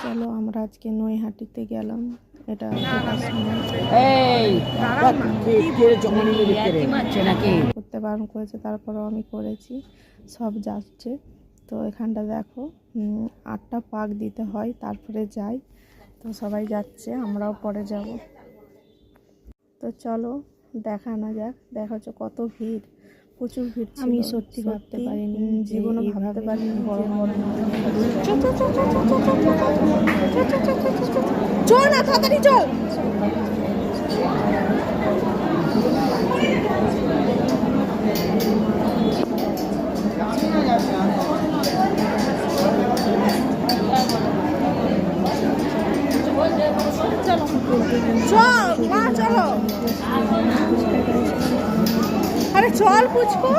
চলো আমরা আজকে নৈহাটিতে গেলাম। এটা করতে বারণ করেছে, তারপরেও আমি করেছি। সব যাচ্ছে তো এখানটা দেখো 8টা পাক দিতে হয় তারপরে যাই। তো সবাই যাচ্ছে, আমরাও পরে যাব। তো চলো দেখানো যাক। দেখা হচ্ছে কত ভিড়, প্রচুর ভিড় ছিল। আমি সত্যি করতে পারিনি, জীবনে ভাবতে পারিনি বড় বড় চল না, তাড়াতাড়ি চল। চল মা, চলো। আরে চল পুচকু।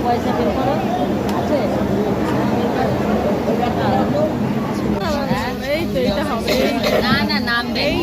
পয়সা বের করো আছে। এই তো এটা হবে না, নাম দেই।